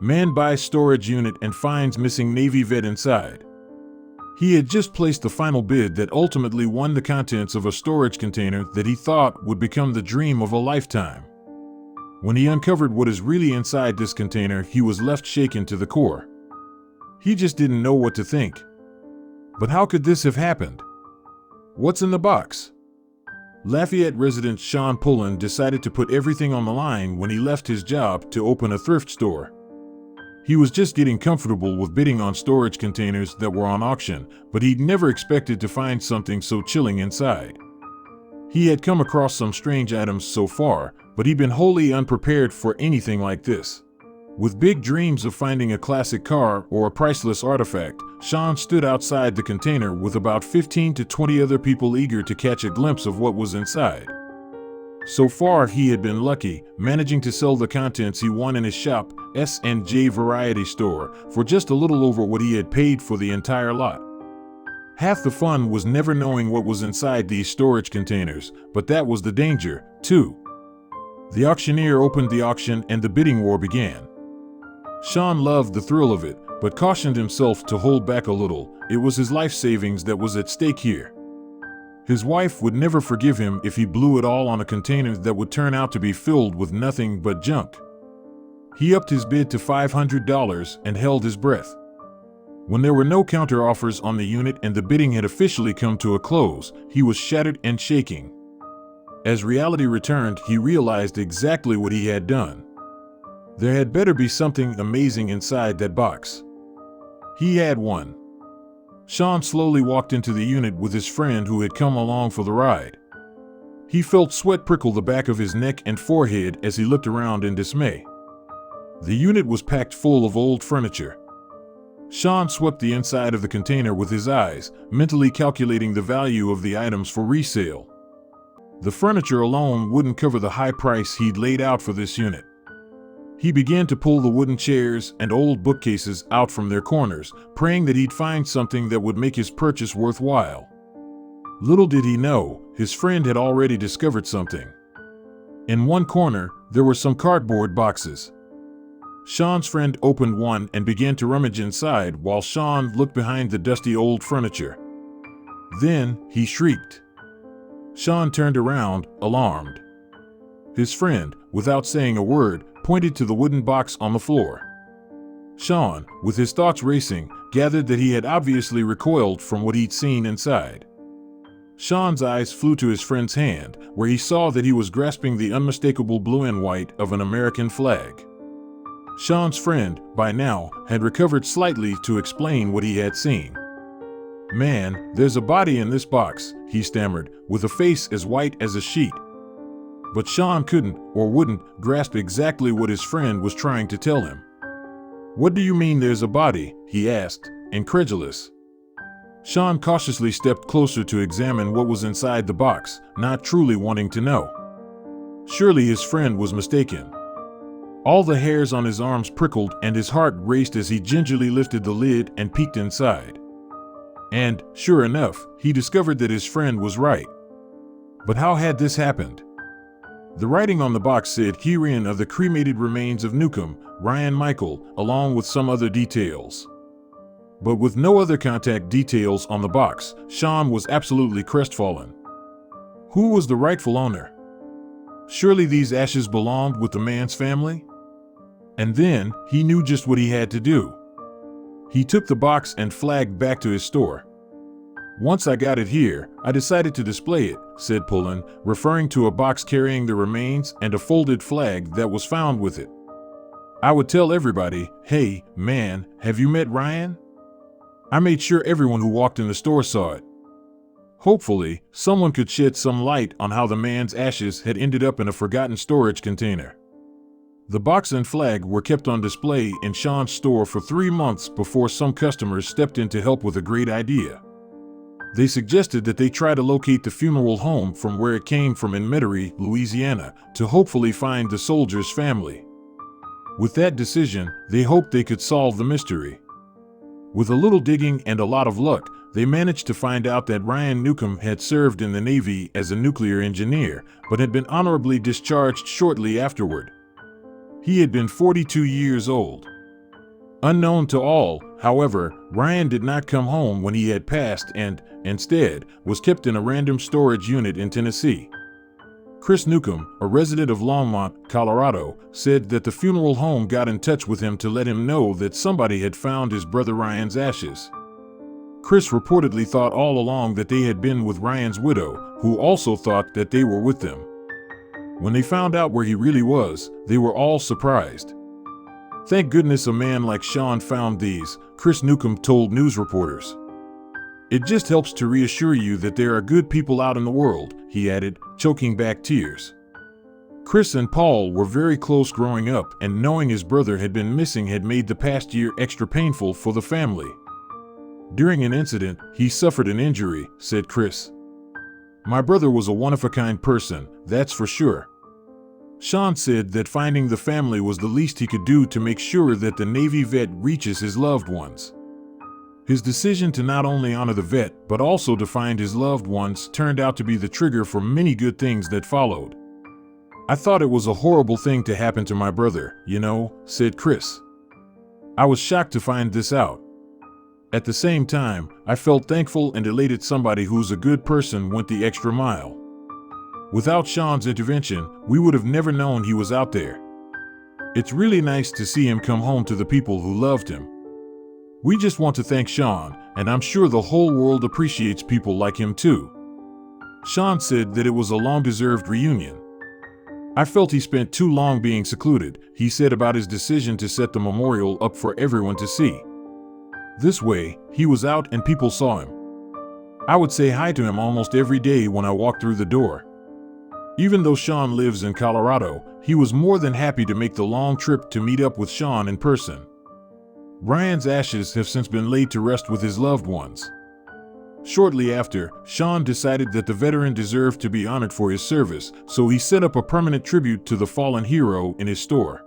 Man buys storage unit and finds missing Navy vet inside. He had just placed the final bid that ultimately won the contents of a storage container that he thought would become the dream of a lifetime. When he uncovered what is really inside this container, he was left shaken to the core. He just didn't know what to think. But how could this have happened? What's in the box? Lafayette resident Sean Pullen decided to put everything on the line when he left his job to open a thrift store. He was just getting comfortable with bidding on storage containers that were on auction, but he'd never expected to find something so chilling inside. He had come across some strange items so far, but he'd been wholly unprepared for anything like this. With big dreams of finding a classic car or a priceless artifact, Sean stood outside the container with about 15 to 20 other people eager to catch a glimpse of what was inside. So far, he had been lucky, managing to sell the contents he won in his shop, S&J Variety Store, for just a little over what he had paid for the entire lot. Half the fun was never knowing what was inside these storage containers, but that was the danger, too. The auctioneer opened the auction and the bidding war began. Sean loved the thrill of it, but cautioned himself to hold back a little. It was his life savings that was at stake here. His wife would never forgive him if he blew it all on a container that would turn out to be filled with nothing but junk. He upped his bid to $500 and held his breath. When there were no counter-offers on the unit and the bidding had officially come to a close, he was shattered and shaking. As reality returned, he realized exactly what he had done. There had better be something amazing inside that box. He had won. Sean slowly walked into the unit with his friend who had come along for the ride. He felt sweat prickle the back of his neck and forehead as he looked around in dismay. The unit was packed full of old furniture. Sean swept the inside of the container with his eyes, mentally calculating the value of the items for resale. The furniture alone wouldn't cover the high price he'd laid out for this unit. He began to pull the wooden chairs and old bookcases out from their corners, praying that he'd find something that would make his purchase worthwhile. Little did he know, his friend had already discovered something. In one corner, there were some cardboard boxes. Sean's friend opened one and began to rummage inside while Sean looked behind the dusty old furniture. Then, he shrieked. Sean turned around, alarmed. His friend, without saying a word, pointed to the wooden box on the floor. Sean, with his thoughts racing, gathered that he had obviously recoiled from what he'd seen inside. Sean's eyes flew to his friend's hand, where he saw that he was grasping the unmistakable blue and white of an American flag. Sean's friend, by now, had recovered slightly to explain what he had seen. "Man, there's a body in this box," he stammered, with a face as white as a sheet. But Sean couldn't, or wouldn't, grasp exactly what his friend was trying to tell him. "What do you mean there's a body?" he asked, incredulous. Sean cautiously stepped closer to examine what was inside the box, not truly wanting to know. Surely his friend was mistaken. All the hairs on his arms prickled and his heart raced as he gingerly lifted the lid and peeked inside. And, sure enough, he discovered that his friend was right. But how had this happened? The writing on the box said herein of the cremated remains of Newcomb, Ryan Michael, along with some other details. But with no other contact details on the box, Sean was absolutely crestfallen. Who was the rightful owner? Surely these ashes belonged with the man's family? And then, he knew just what he had to do. He took the box and flagged back to his store. "Once I got it here, I decided to display it," said Pullen, referring to a box carrying the remains and a folded flag that was found with it. "I would tell everybody, 'Hey, man, have you met Ryan?' I made sure everyone who walked in the store saw it." Hopefully, someone could shed some light on how the man's ashes had ended up in a forgotten storage container. The box and flag were kept on display in Sean's store for 3 months before some customers stepped in to help with a great idea. They suggested that they try to locate the funeral home from where it came from in Metairie, Louisiana, to hopefully find the soldier's family. With that decision, they hoped they could solve the mystery. With a little digging and a lot of luck, they managed to find out that Ryan Newcomb had served in the Navy as a nuclear engineer, but had been honorably discharged shortly afterward. He had been 42 years old. Unknown to all, however, Ryan did not come home when he had passed and, instead, was kept in a random storage unit in Tennessee. Chris Newcomb, a resident of Longmont, Colorado, said that the funeral home got in touch with him to let him know that somebody had found his brother Ryan's ashes. Chris reportedly thought all along that they had been with Ryan's widow, who also thought that they were with them. When they found out where he really was, they were all surprised. "Thank goodness a man like Sean found these," Chris Newcomb told news reporters. "It just helps to reassure you that there are good people out in the world," he added, choking back tears. Chris and Paul were very close growing up, and knowing his brother had been missing had made the past year extra painful for the family. "During an incident, he suffered an injury," said Chris. "My brother was a one-of-a-kind person, that's for sure." Sean said that finding the family was the least he could do to make sure that the Navy vet reaches his loved ones. His decision to not only honor the vet, but also to find his loved ones turned out to be the trigger for many good things that followed. "I thought it was a horrible thing to happen to my brother, said Chris. "I was shocked to find this out. At the same time, I felt thankful and elated somebody who's a good person went the extra mile. Without Sean's intervention, we would have never known he was out there. It's really nice to see him come home to the people who loved him. We just want to thank Sean, and I'm sure the whole world appreciates people like him too." Sean said that it was a long-deserved reunion. "I felt he spent too long being secluded," he said about his decision to set the memorial up for everyone to see. "This way, he was out and people saw him. I would say hi to him almost every day when I walked through the door." Even though Sean lives in Colorado, he was more than happy to make the long trip to meet up with Sean in person. Ryan's ashes have since been laid to rest with his loved ones. Shortly after, Sean decided that the veteran deserved to be honored for his service, so he set up a permanent tribute to the fallen hero in his store.